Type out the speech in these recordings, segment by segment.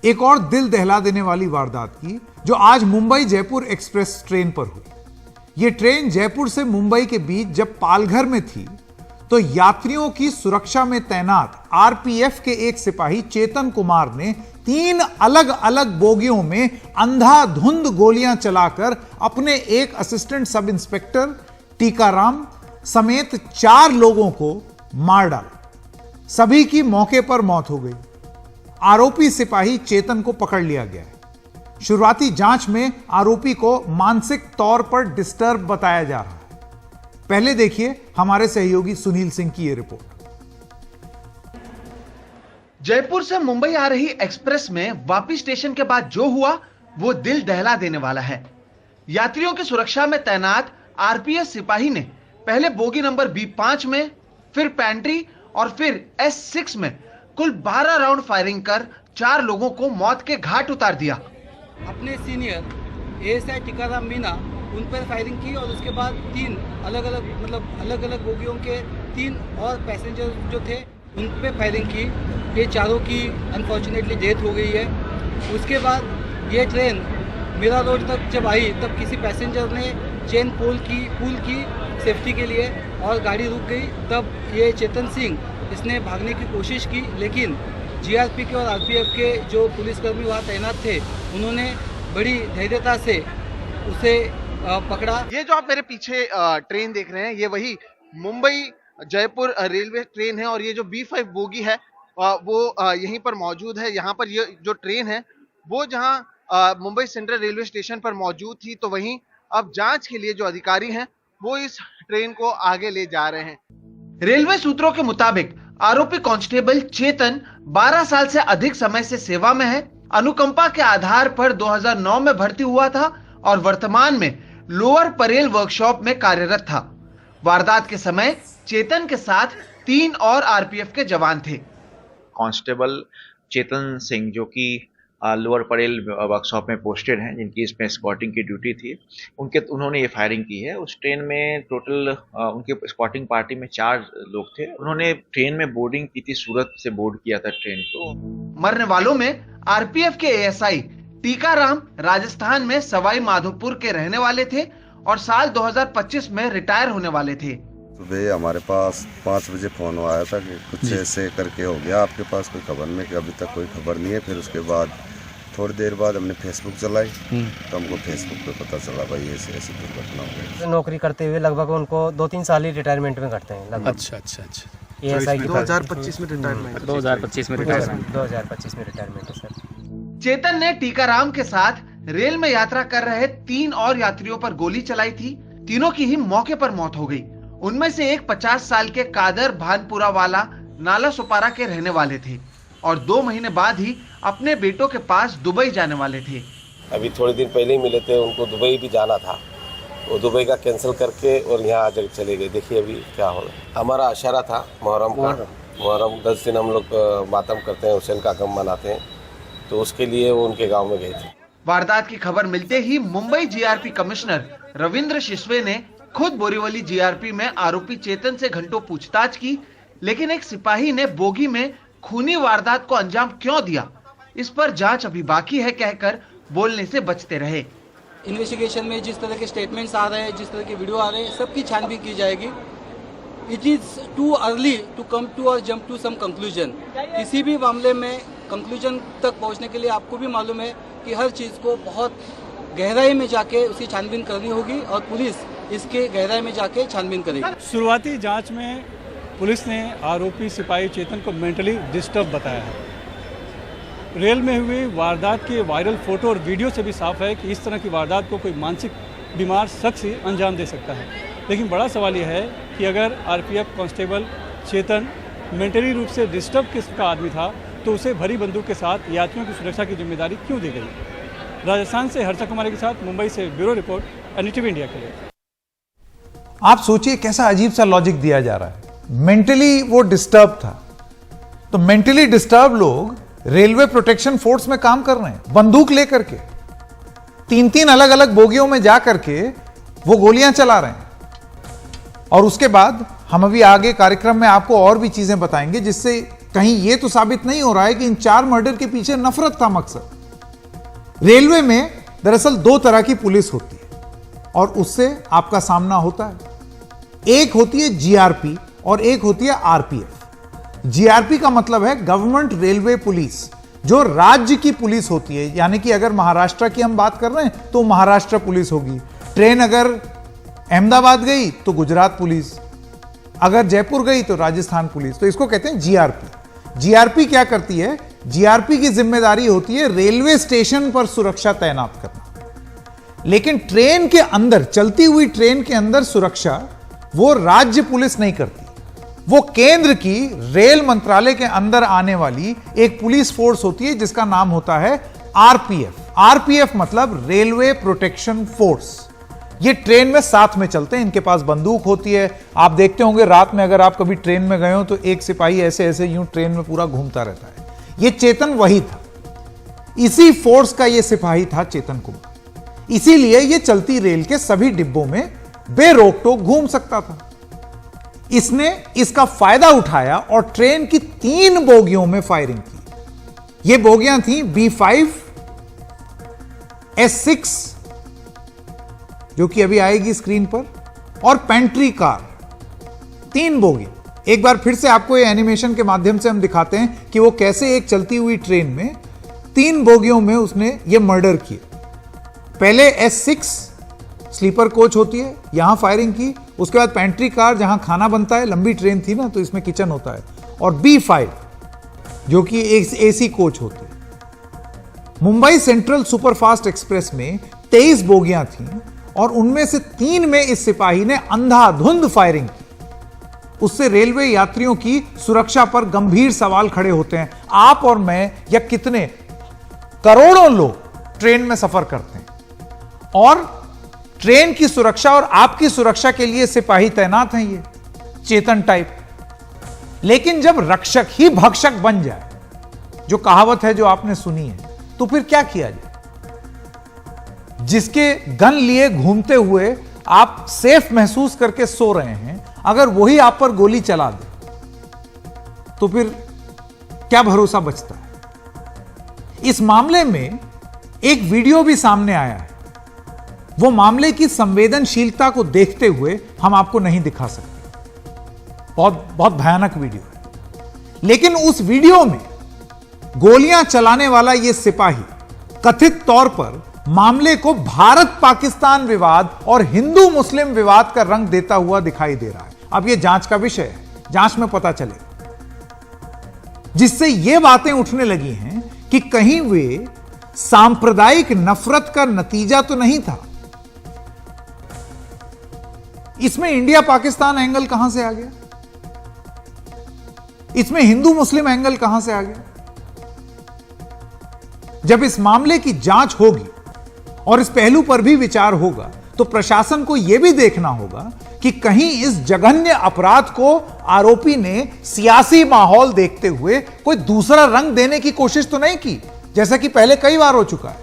एक और दिल दहला देने वाली वारदात की जो आज मुंबई जयपुर एक्सप्रेस ट्रेन पर हुई। यह ट्रेन जयपुर से मुंबई के बीच जब पालघर में थी तो यात्रियों की सुरक्षा में तैनात आरपीएफ के एक सिपाही चेतन कुमार ने 3 अलग अलग बोगियों में अंधाधुंध गोलियां चलाकर अपने एक असिस्टेंट सब इंस्पेक्टर टीकाराम समेत 4 लोगों को मार डाला। सभी की मौके पर मौत हो गई। आरोपी सिपाही चेतन को पकड़ लिया गया है। शुरुआती जांच में आरोपी को मानसिक तौर पर डिस्टर्ब बताया जा रहा है। पहले देखिए हमारे सहयोगी सुनील सिंह की यह रिपोर्ट। जयपुर से मुंबई आ रही एक्सप्रेस में वापी स्टेशन के बाद जो हुआ वो दिल दहला देने वाला है। यात्रियों की सुरक्षा में तैनात आरपीएफ सिपाही ने पहले बोगी नंबर B5 में, फिर पैंट्री और फिर S6 में कुल 12 राउंड फायरिंग कर 4 लोगों को मौत के घाट उतार दिया। अपने सीनियर एएसआई टीकाराम मीना उन पर फायरिंग की और उसके बाद 3 अलग अलग बोगियों के 3 और पैसेंजर जो थे उन पे फायरिंग की। ये चारों की अनफॉर्चुनेटली डेथ हो गई है। उसके बाद ये ट्रेन मीरा रोड तक जब आई तब किसी पैसेंजर ने चेन पुल की सेफ्टी के लिए और गाड़ी रुक गई। तब ये चेतन सिंह इसने भागने की कोशिश की, लेकिन जीआरपी के और आरपीएफ के जो पुलिसकर्मी वहाँ तैनात थे उन्होंने बड़ी धैर्यता से उसे पकड़ा। ये जो आप मेरे पीछे ट्रेन देख रहे हैं ये वही मुंबई जयपुर रेलवे ट्रेन है और ये जो B5 बोगी है वो यहीं पर मौजूद है। यहाँ पर ये जो ट्रेन है वो जहाँ मुंबई सेंट्रल रेलवे स्टेशन पर मौजूद थी, तो वहीं अब जांच के लिए जो अधिकारी हैं वो इस ट्रेन को आगे ले जा रहे हैं। रेलवे सूत्रों के मुताबिक आरोपी कांस्टेबल चेतन 12 साल से अधिक समय से सेवा में है। अनुकंपा के आधार पर 2009 में भर्ती हुआ था और वर्तमान में लोअर परेल वर्कशॉप में कार्यरत था। वारदात के समय चेतन के साथ 3 और आरपीएफ के जवान थे। कांस्टेबल चेतन सिंह जो कि लोअर परेल वर्कशॉप में पोस्टेड हैं, जिनकी इसमें स्क्वाटिंग की ड्यूटी थी, उन्होंने ये फायरिंग की है। उस ट्रेन में टोटल उनके स्क्वाटिंग पार्टी में 4 लोग थे। उन्होंने ट्रेन में बोर्डिंग की थी, सूरत से बोर्ड किया था ट्रेन को। मरने वालों में आरपीएफ के एएसआई टीकाराम राजस्थान में सवाई माधोपुर के रहने वाले थे और साल 2025 में रिटायर होने वाले थे। सुबह हमारे पास 5 बजे फोन आया था कि कुछ ऐसे करके हो गया, आपके पास कोई खबर नहीं, कि अभी तक कोई खबर नहीं है। फिर उसके बाद थोड़ी देर बाद हमने फेसबुक चलाई तो हमको फेसबुक पे पता चला भाई ऐसी दुर्घटना हो गई। नौकरी करते हुए लगभग उनको 2-3 साल ही रिटायरमेंट में करते हैं लगभग। अच्छा। एएसआई 2025 में रिटायरमेंट 2025 में रिटायरमेंट है सर। चेतन ने टीकाराम के साथ रेल में यात्रा कर रहे 3 और यात्रियों पर गोली चलाई थी। तीनों की ही मौके पर मौत हो गई। उनमें से एक 50 साल के कादर भानपुरा वाला नाला सुपारा के रहने वाले थे और 2 महीने बाद ही अपने बेटों के पास दुबई जाने वाले थे। अभी थोड़े दिन पहले ही मिले थे, उनको दुबई भी जाना था, वो दुबई का कैंसिल करके और यहाँ आज चले गए। देखिए अभी क्या हो रहा है। हमारा अशारा था मुहर्रम 10 दिन हम लोग मातम करते हैं, हुसैन का गम मनाते हैं, तो उसके लिए वो उनके गाँव में गए थे। वारदात की खबर मिलते ही मुंबई जीआरपी कमिश्नर रविंद्र शिसवे ने खुद बोरीवली जीआरपी में आरोपी चेतन से घंटों पूछताछ की, लेकिन एक सिपाही ने बोगी में खूनी वारदात को अंजाम क्यों दिया, इस पर जांच अभी बाकी है कहकर बोलने से बचते रहे। इन्वेस्टिगेशन में जिस तरह के स्टेटमेंट्स आ रहे हैं, जिस तरह के वीडियो आ रहे हैं, सबकी छानबीन की जाएगी। It is too early to come to और जंप टू सम कंक्लूजन। किसी भी मामले में कंक्लूजन तक पहुंचने के लिए आपको भी मालूम है कि हर चीज को बहुत गहराई में जाके उसकी छानबीन करनी होगी और पुलिस इसके गहराई में जाके छानबीन करेगी। शुरुआती जांच में पुलिस ने आरोपी सिपाही चेतन को मेंटली डिस्टर्ब बताया है। रेल में हुई वारदात के वायरल फोटो और वीडियो से भी साफ है कि इस तरह की वारदात को कोई मानसिक बीमार शख्स ही अंजाम दे सकता है। लेकिन बड़ा सवाल यह है कि अगर आरपीएफ कांस्टेबल चेतन मेंटली रूप से डिस्टर्ब किस्म का आदमी था तो उसे भरी बंदूक के साथ यात्रियों की सुरक्षा की जिम्मेदारी क्यों दी गई। राजस्थान से हर्षा कुमारी के साथ मुंबई से ब्यूरो रिपोर्ट, NDTV इंडिया के लिए। आप सोचिए कैसा अजीब सा लॉजिक दिया जा रहा है। मेंटली वो डिस्टर्ब था, तो मेंटली डिस्टर्ब लोग रेलवे प्रोटेक्शन फोर्स में काम कर रहे हैं, बंदूक लेकर के 3-3 अलग अलग बोगियों में जाकर के वो गोलियां चला रहे हैं। और उसके बाद हम अभी आगे कार्यक्रम में आपको और भी चीजें बताएंगे जिससे कहीं यह तो साबित नहीं हो रहा है कि इन 4 मर्डर के पीछे नफरत था मकसद। रेलवे में दरअसल 2 तरह की पुलिस होती है और उससे आपका सामना होता है। एक होती है जीआरपी और एक होती है आरपीएफ। जीआरपी का मतलब है गवर्नमेंट रेलवे पुलिस, जो राज्य की पुलिस होती है। यानी कि अगर महाराष्ट्र की हम बात कर रहे हैं तो महाराष्ट्र पुलिस होगी, ट्रेन अगर अहमदाबाद गई तो गुजरात पुलिस, अगर जयपुर गई तो राजस्थान पुलिस। तो इसको कहते हैं जीआरपी। जीआरपी क्या करती है? जीआरपी की जिम्मेदारी होती है रेलवे स्टेशन पर सुरक्षा तैनात करना, लेकिन ट्रेन के अंदर, चलती हुई ट्रेन के अंदर सुरक्षा वो राज्य पुलिस नहीं करती। वो केंद्र की रेल मंत्रालय के अंदर आने वाली एक पुलिस फोर्स होती है जिसका नाम होता है आरपीएफ। आरपीएफ मतलब रेलवे प्रोटेक्शन फोर्स। ये ट्रेन में साथ में चलते हैं, इनके पास बंदूक होती है। आप देखते होंगे रात में अगर आप कभी ट्रेन में गए हो तो एक सिपाही ऐसे ऐसे यूं ट्रेन में पूरा घूमता रहता है। ये चेतन वही था, इसी फोर्स का ये सिपाही था चेतन कुमार। इसीलिए ये चलती रेल के सभी डिब्बों में बेरोक टोक घूम सकता था। इसने इसका फायदा उठाया और ट्रेन की 3 बोगियों में फायरिंग की। ये बोगियां थी B5, S6 जो कि अभी आएगी स्क्रीन पर, और पेंट्री कार। 3 बोगी। एक बार फिर से आपको ये एनिमेशन के माध्यम से हम दिखाते हैं कि वो कैसे एक चलती हुई ट्रेन में 3 बोगियों में उसने ये मर्डर किए। पहले S6 स्लीपर कोच होती है, यहां फायरिंग की। उसके बाद पेंट्री कार जहां खाना बनता है, लंबी ट्रेन थी ना तो इसमें किचन होता है, और B5 जो कि एक एसी कोच होते हैं। मुंबई सेंट्रल सुपरफास्ट एक्सप्रेस में 23 बोगियां थीं और उनमें से 3 में इस सिपाही ने अंधाधुंध फायरिंग की। उससे रेलवे यात्रियों की सुरक्षा पर गंभीर सवाल खड़े होते हैं। आप और मैं या कितने करोड़ों लोग ट्रेन में सफर करते हैं और ट्रेन की सुरक्षा और आपकी सुरक्षा के लिए सिपाही तैनात हैं, ये चेतन टाइप। लेकिन जब रक्षक ही भक्षक बन जाए, जो कहावत है जो आपने सुनी है, तो फिर क्या किया जाए? जिसके गन लिए घूमते हुए आप सेफ महसूस करके सो रहे हैं, अगर वही आप पर गोली चला दे तो फिर क्या भरोसा बचता है? इस मामले में एक वीडियो भी सामने आया है। वो मामले की संवेदनशीलता को देखते हुए हम आपको नहीं दिखा सकते, बहुत भयानक वीडियो है। लेकिन उस वीडियो में गोलियां चलाने वाला यह सिपाही कथित तौर पर मामले को भारत पाकिस्तान विवाद और हिंदू मुस्लिम विवाद का रंग देता हुआ दिखाई दे रहा है। अब यह जांच का विषय है, जांच में पता चलेगा। जिससे यह बातें उठने लगी हैं कि कहीं वे सांप्रदायिक नफरत का नतीजा तो नहीं था। इसमें इंडिया पाकिस्तान एंगल कहां से आ गया? इसमें हिंदू मुस्लिम एंगल कहां से आ गया? जब इस मामले की जांच होगी और इस पहलू पर भी विचार होगा तो प्रशासन को यह भी देखना होगा कि कहीं इस जघन्य अपराध को आरोपी ने सियासी माहौल देखते हुए कोई दूसरा रंग देने की कोशिश तो नहीं की, जैसा कि पहले कई बार हो चुका है,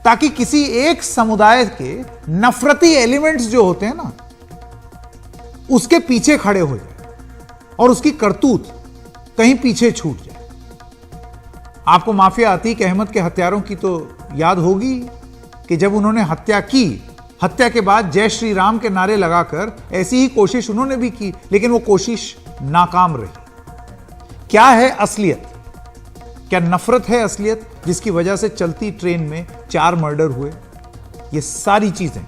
ताकि किसी एक समुदाय के नफरती एलिमेंट्स जो होते हैं ना, उसके पीछे खड़े हो जाए और उसकी करतूत कहीं पीछे छूट जाए। आपको माफिया अतीक अहमद के हत्यारों की तो याद होगी कि जब उन्होंने हत्या की, हत्या के बाद जय श्री राम के नारे लगाकर ऐसी ही कोशिश उन्होंने भी की, लेकिन वो कोशिश नाकाम रही। क्या है असलियत? क्या नफरत है असलियत जिसकी वजह से चलती ट्रेन में 4 मर्डर हुए? ये सारी चीजें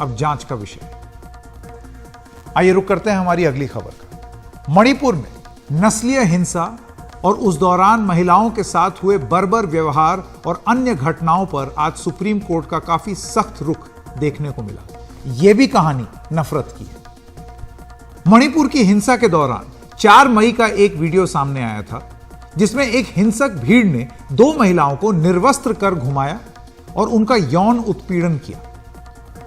अब जांच का विषय है। आइए रुक करते हैं हमारी अगली खबर का। मणिपुर में नस्लीय हिंसा और उस दौरान महिलाओं के साथ हुए बर्बर व्यवहार और अन्य घटनाओं पर आज सुप्रीम कोर्ट का काफी सख्त रुख देखने को मिला। यह भी कहानी नफरत की है। मणिपुर की हिंसा के दौरान 4 मई का एक वीडियो सामने आया था जिसमें एक हिंसक भीड़ ने 2 महिलाओं को निर्वस्त्र कर घुमाया और उनका यौन उत्पीड़न किया।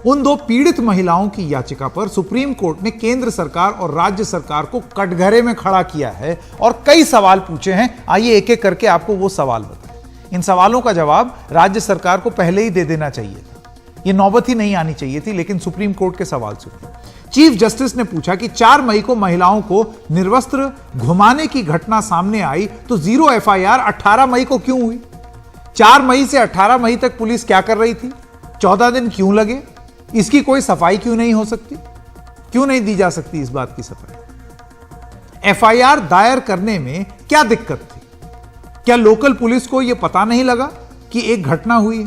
उन 2 पीड़ित महिलाओं की याचिका पर सुप्रीम कोर्ट ने केंद्र सरकार और राज्य सरकार को कटघरे में खड़ा किया है और कई सवाल पूछे हैं। आइए एक एक करके आपको वो सवाल बताएं। इन सवालों का जवाब राज्य सरकार को पहले ही दे देना चाहिए था, ये नौबत ही नहीं आनी चाहिए थी, लेकिन सुप्रीम कोर्ट के सवाल सुनिए। चीफ जस्टिस ने पूछा कि 4 मई को महिलाओं को निर्वस्त्र घुमाने की घटना सामने आई तो 0 एफआईआर 18 मई को क्यों हुई? 4 मई से 18 मई तक पुलिस क्या कर रही थी? 14 दिन क्यों लगे? इसकी कोई सफाई क्यों नहीं हो सकती? क्यों नहीं दी जा सकती इस बात की सफाई? एफआईआर दायर करने में क्या दिक्कत थी? क्या लोकल पुलिस को यह पता नहीं लगा कि एक घटना हुई है?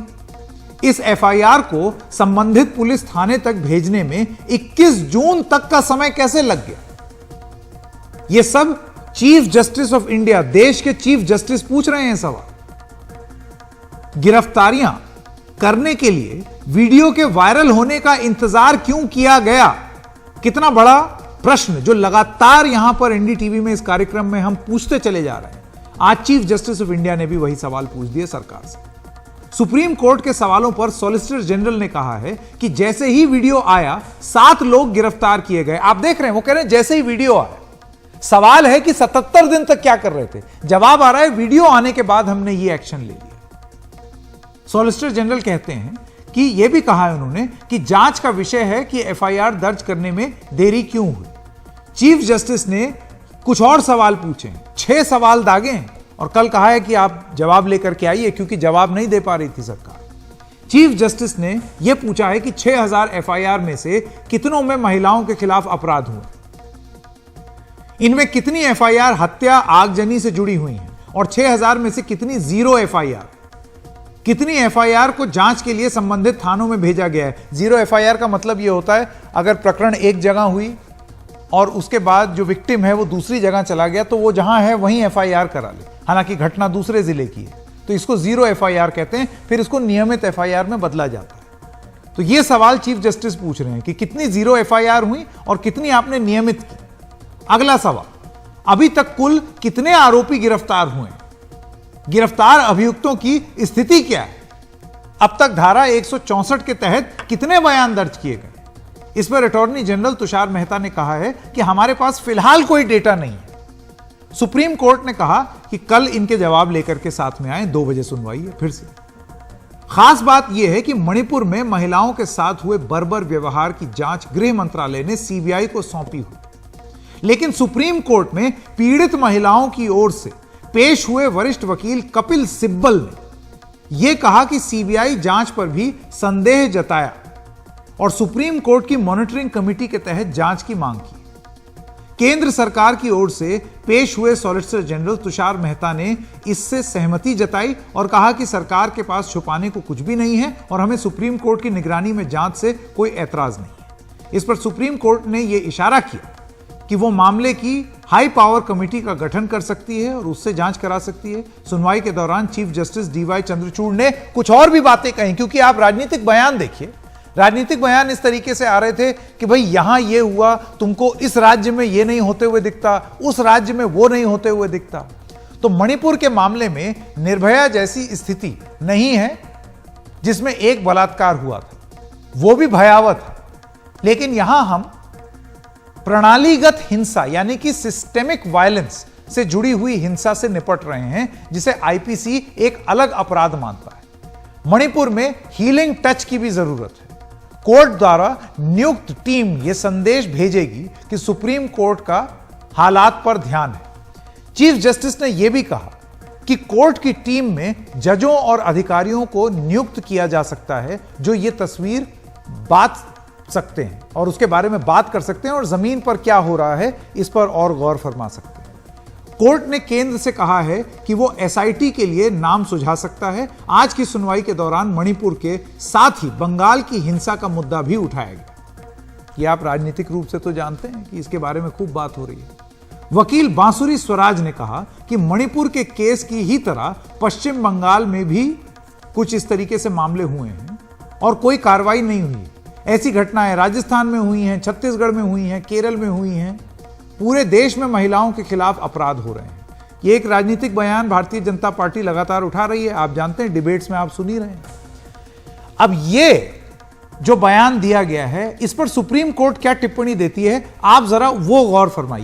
इस एफआईआर को संबंधित पुलिस थाने तक भेजने में 21 जून तक का समय कैसे लग गया? यह सब चीफ जस्टिस ऑफ इंडिया, देश के चीफ जस्टिस पूछ रहे हैं सवाल। गिरफ्तारियां करने के लिए वीडियो के वायरल होने का इंतजार क्यों किया गया? कितना बड़ा प्रश्न जो लगातार यहां पर एनडीटीवी में इस कार्यक्रम में हम पूछते चले जा रहे हैं। आज चीफ जस्टिस ऑफ इंडिया ने भी वही सवाल पूछ दिए सरकार से। सुप्रीम कोर्ट के सवालों पर सॉलिसिटर जनरल ने कहा है कि जैसे ही वीडियो आया 7 लोग गिरफ्तार किए गए। आप देख रहे हैं, वो कह रहे हैं जैसे ही वीडियो आया। सवाल है कि 77 दिन तक क्या कर रहे थे? जवाब आ रहा है वीडियो आने के बाद हमने ये एक्शन ले लिया। सॉलिसिटर जनरल कहते हैं कि यह भी कहा है उन्होंने कि जांच का विषय है कि एफआईआर दर्ज करने में देरी क्यों हुई। चीफ जस्टिस ने कुछ और सवाल पूछे, 6 सवाल दागे हैं और कल कहा है कि आप जवाब लेकर के आइए, क्योंकि जवाब नहीं दे पा रही थी सरकार। चीफ जस्टिस ने यह पूछा है कि 6000 एफआईआर में से कितनों में महिलाओं के खिलाफ अपराध हुए, इनमें कितनी एफआईआर हत्या आगजनी से जुड़ी हुई हैं और 6000 में से कितनी 0 एफआईआर, कितनी एफआईआर को जांच के लिए संबंधित थानों में भेजा गया है। 0 एफआईआर का मतलब यह होता है अगर प्रकरण एक जगह हुई और उसके बाद जो विक्टिम है वो दूसरी जगह चला गया तो वो जहां है वहीं एफआईआर करा ले, हालांकि घटना दूसरे जिले की है, तो इसको 0 एफआईआर कहते हैं। फिर इसको नियमित एफआईआर में बदला जाता है। तो ये सवाल चीफ जस्टिस पूछ रहे हैं कि कितनी 0 एफआईआर हुई और कितनी आपने नियमित की। अगला सवाल, अभी तक कुल कितने आरोपी गिरफ्तार हुए? गिरफ्तार अभियुक्तों की स्थिति क्या है? अब तक धारा 164 के तहत कितने बयान दर्ज किए गए? इस पर अटॉर्नी जनरल तुषार मेहता ने कहा है कि हमारे पास फिलहाल कोई डेटा नहीं है। सुप्रीम कोर्ट ने कहा कि कल इनके जवाब लेकर के साथ में आए, 2 बजे सुनवाई है फिर से। खास बात यह है कि मणिपुर में महिलाओं के साथ हुए बर्बर व्यवहार की जांच गृह मंत्रालय ने सीबीआई को सौंपी हुई, लेकिन सुप्रीम कोर्ट में पीड़ित महिलाओं की ओर से पेश हुए वरिष्ठ वकील कपिल सिब्बल ने यह कहा कि सीबीआई जांच पर भी संदेह जताया और सुप्रीम कोर्ट की मॉनिटरिंग कमेटी के तहत जांच की मांग की। केंद्र सरकार की ओर से पेश हुए सॉलिसिटर जनरल तुषार मेहता ने इससे सहमति जताई और कहा कि सरकार के पास छुपाने को कुछ भी नहीं है और हमें सुप्रीम कोर्ट की निगरानी में जांच से कोई ऐतराज नहीं है। इस पर सुप्रीम कोर्ट ने यह इशारा किया कि वो मामले की हाई पावर कमेटी का गठन कर सकती है और उससे जांच करा सकती है। सुनवाई के दौरान चीफ जस्टिस डीवाई चंद्रचूड़ ने कुछ और भी बातें कही, क्योंकि आप राजनीतिक बयान देखिए, राजनीतिक बयान इस तरीके से आ रहे थे कि भाई यहां ये हुआ, तुमको इस राज्य में ये नहीं होते हुए दिखता, उस राज्य में वो नहीं होते हुए दिखता। तो मणिपुर के मामले में निर्भया जैसी स्थिति नहीं है जिसमें एक बलात्कार हुआ था, वो भी भयावह था, लेकिन यहां हम प्रणालीगत हिंसा यानी कि सिस्टेमिक वायलेंस से जुड़ी हुई हिंसा से निपट रहे हैं, जिसे आईपीसी एक अलग अपराध मानता है। मणिपुर में हीलिंग टच की भी जरूरत है। कोर्ट द्वारा नियुक्त टीम यह संदेश भेजेगी कि सुप्रीम कोर्ट का हालात पर ध्यान है। चीफ जस्टिस ने यह भी कहा कि कोर्ट की टीम में जजों और अधिकारियों को नियुक्त किया जा सकता है जो यह तस्वीर बात सकते हैं और उसके बारे में बात कर सकते हैं और जमीन पर क्या हो रहा है इस पर और गौर फरमा सकते हैं। कोर्ट ने केंद्र से कहा है कि वो एसआईटी के लिए नाम सुझा सकता है। आज की सुनवाई के दौरान मणिपुर के साथ ही बंगाल की हिंसा का मुद्दा भी उठाया गया। ये आप राजनीतिक रूप से तो जानते हैं कि इसके बारे में खूब बात हो रही है। वकील बांसुरी स्वराज ने कहा कि मणिपुर के केस की ही तरह पश्चिम बंगाल में भी कुछ इस तरीके से मामले हुए हैं और कोई कार्रवाई नहीं हुई। ऐसी घटनाएं राजस्थान में हुई हैं, छत्तीसगढ़ में हुई हैं, केरल में हुई हैं। पूरे देश में महिलाओं के खिलाफ अपराध हो रहे हैं। ये एक राजनीतिक बयान भारतीय जनता पार्टी लगातार उठा रही है। आप जानते हैं, डिबेट्स में आप सुन ही रहे हैं। अब ये जो बयान दिया गया है, इस पर सुप्रीम कोर्ट क्या टिप्पणी देती है, आप जरा वो गौर फरमाइए।